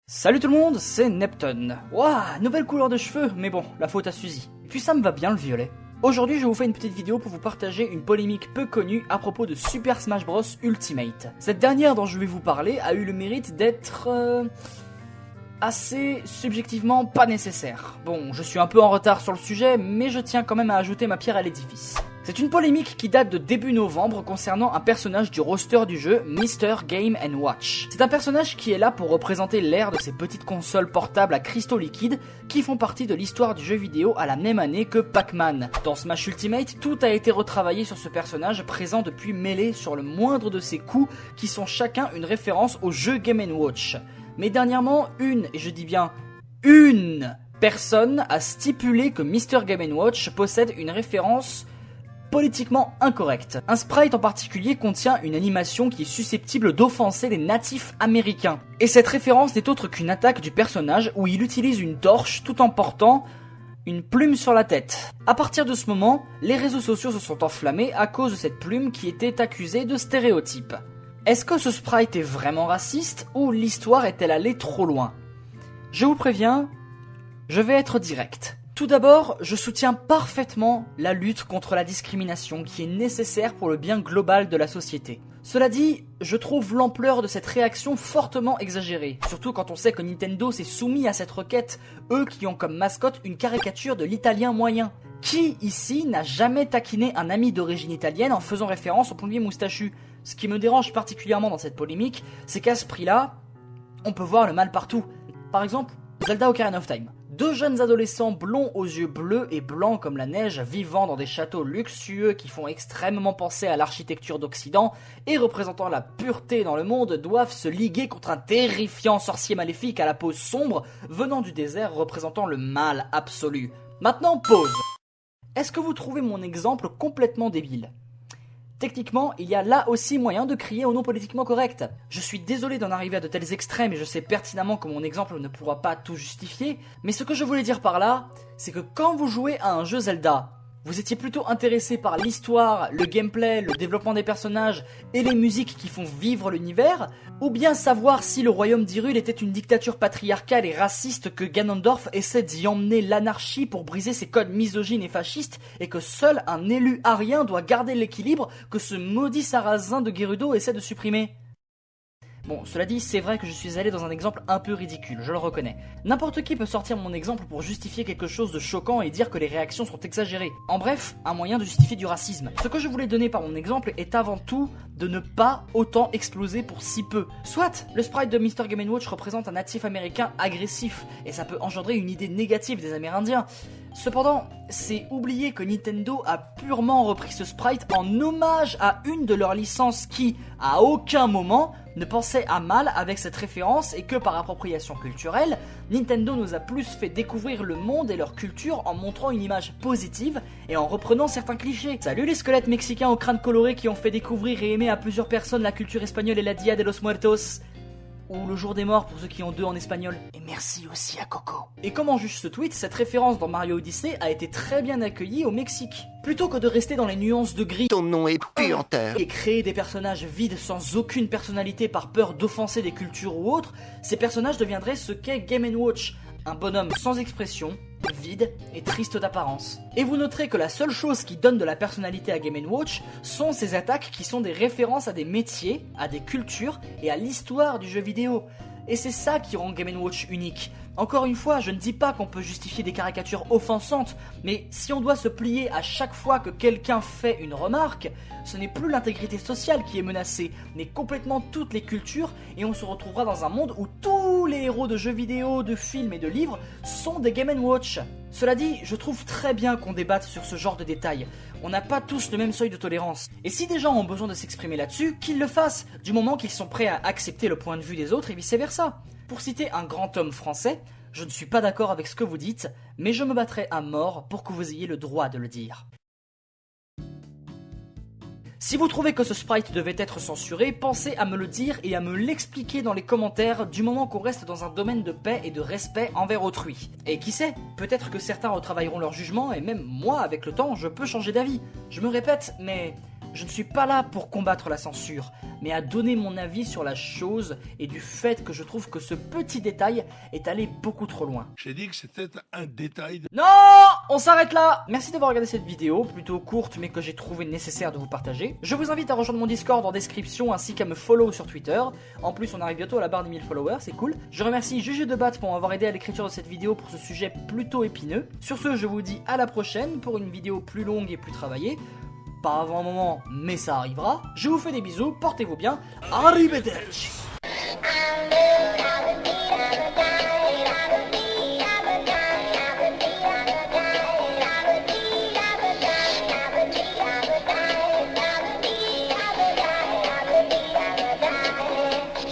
Salut tout le monde, c'est Neptune. Waouh, nouvelle couleur de cheveux, mais bon, la faute à Suzy. Et puis ça me va bien le violet. Aujourd'hui, je vous fais une petite vidéo pour vous partager une polémique peu connue à propos de Super Smash Bros Ultimate. Cette dernière dont je vais vous parler a eu le mérite d'être assez subjectivement pas nécessaire. Bon, je suis un peu en retard sur le sujet, mais je tiens quand même à ajouter ma pierre à l'édifice. C'est une polémique qui date de début novembre concernant un personnage du roster du jeu Mr. Game & Watch. C'est un personnage qui est là pour représenter l'ère de ces petites consoles portables à cristaux liquides qui font partie de l'histoire du jeu vidéo à la même année que Pac-Man. Dans Smash Ultimate, tout a été retravaillé sur ce personnage présent depuis Melee sur le moindre de ses coups qui sont chacun une référence au jeu Game & Watch. Mais dernièrement, et je dis bien une personne a stipulé que Mr. Game & Watch possède une référence politiquement incorrecte. Un sprite en particulier contient une animation qui est susceptible d'offenser les natifs américains. Et cette référence n'est autre qu'une attaque du personnage où il utilise une torche tout en portant une plume sur la tête. À partir de ce moment, les réseaux sociaux se sont enflammés à cause de cette plume qui était accusée de stéréotype. Est-ce que ce sprite est vraiment raciste ou l'histoire est-elle allée trop loin? Je vous préviens, je vais être direct. Tout d'abord, je soutiens parfaitement la lutte contre la discrimination qui est nécessaire pour le bien global de la société. Cela dit, je trouve l'ampleur de cette réaction fortement exagérée, surtout quand on sait que Nintendo s'est soumis à cette requête, eux qui ont comme mascotte une caricature de l'italien moyen. Qui, ici, n'a jamais taquiné un ami d'origine italienne en faisant référence au plombier moustachu? Ce qui me dérange particulièrement dans cette polémique, c'est qu'à ce prix-là, on peut voir le mal partout. Par exemple, Zelda Ocarina of Time. Deux jeunes adolescents blonds aux yeux bleus et blancs comme la neige vivant dans des châteaux luxueux qui font extrêmement penser à l'architecture d'Occident et représentant la pureté dans le monde doivent se liguer contre un terrifiant sorcier maléfique à la peau sombre venant du désert représentant le mal absolu. Maintenant, pause. Est-ce que vous trouvez mon exemple complètement débile ? Techniquement, il y a là aussi moyen de crier au non politiquement correct. Je suis désolé d'en arriver à de tels extrêmes et je sais pertinemment que mon exemple ne pourra pas tout justifier, mais ce que je voulais dire par là, c'est que quand vous jouez à un jeu Zelda, vous étiez plutôt intéressé par l'histoire, le gameplay, le développement des personnages et les musiques qui font vivre l'univers, ou bien savoir si le royaume d'Hyrule était une dictature patriarcale et raciste que Ganondorf essaie d'y emmener l'anarchie pour briser ses codes misogynes et fascistes et que seul un élu arien doit garder l'équilibre que ce maudit sarrasin de Gerudo essaie de supprimer. Bon, cela dit, c'est vrai que je suis allé dans un exemple un peu ridicule, je le reconnais. N'importe qui peut sortir mon exemple pour justifier quelque chose de choquant et dire que les réactions sont exagérées. En bref, un moyen de justifier du racisme. Ce que je voulais donner par mon exemple est avant tout de ne pas autant exploser pour si peu. Soit, le sprite de Mr. Game & Watch représente un natif américain agressif, et ça peut engendrer une idée négative des Amérindiens. Cependant, c'est oublier que Nintendo a purement repris ce sprite en hommage à une de leurs licences qui, à aucun moment, ne pensait à mal avec cette référence et que par appropriation culturelle, Nintendo nous a plus fait découvrir le monde et leur culture en montrant une image positive et en reprenant certains clichés. Salut les squelettes mexicains au crâne coloré qui ont fait découvrir et aimer à plusieurs personnes la culture espagnole et la Dia de los Muertos. Ou le jour des morts pour ceux qui ont deux en espagnol. Et merci aussi à Coco. Et comme en juge ce tweet, cette référence dans Mario Odyssey a été très bien accueillie au Mexique. Plutôt que de rester dans les nuances de gris, ton nom est puanteur, et créer des personnages vides sans aucune personnalité par peur d'offenser des cultures ou autres, ces personnages deviendraient ce qu'est Game & Watch, un bonhomme sans expression, vide et triste d'apparence. Et vous noterez que la seule chose qui donne de la personnalité à Game & Watch sont ces attaques qui sont des références à des métiers, à des cultures et à l'histoire du jeu vidéo. Et c'est ça qui rend Game & Watch unique. Encore une fois, je ne dis pas qu'on peut justifier des caricatures offensantes, mais si on doit se plier à chaque fois que quelqu'un fait une remarque, ce n'est plus l'intégrité sociale qui est menacée, mais complètement toutes les cultures, et on se retrouvera dans un monde où tous les héros de jeux vidéo, de films et de livres sont des Game & Watch. Cela dit, je trouve très bien qu'on débatte sur ce genre de détails. On n'a pas tous le même seuil de tolérance. Et si des gens ont besoin de s'exprimer là-dessus, qu'ils le fassent, du moment qu'ils sont prêts à accepter le point de vue des autres et vice-versa. Pour citer un grand homme français, je ne suis pas d'accord avec ce que vous dites, mais je me battrai à mort pour que vous ayez le droit de le dire. Si vous trouvez que ce sprite devait être censuré, pensez à me le dire et à me l'expliquer dans les commentaires du moment qu'on reste dans un domaine de paix et de respect envers autrui. Et qui sait, peut-être que certains retravailleront leur jugement et même moi, avec le temps, je peux changer d'avis. Je me répète, mais je ne suis pas là pour combattre la censure, mais à donner mon avis sur la chose et du fait que je trouve que ce petit détail est allé beaucoup trop loin. J'ai dit que c'était un détail. Non, on s'arrête là. Merci d'avoir regardé cette vidéo, plutôt courte mais que j'ai trouvé nécessaire de vous partager. Je vous invite à rejoindre mon Discord en description ainsi qu'à me follow sur Twitter. En plus, on arrive bientôt à la barre des 1000 followers, c'est cool. Je remercie GG de Bat pour m'avoir aidé à l'écriture de cette vidéo pour ce sujet plutôt épineux. Sur ce, je vous dis à la prochaine pour une vidéo plus longue et plus travaillée. Pas avant un moment, mais ça arrivera. Je vous fais des bisous, portez-vous bien. Arrivederci.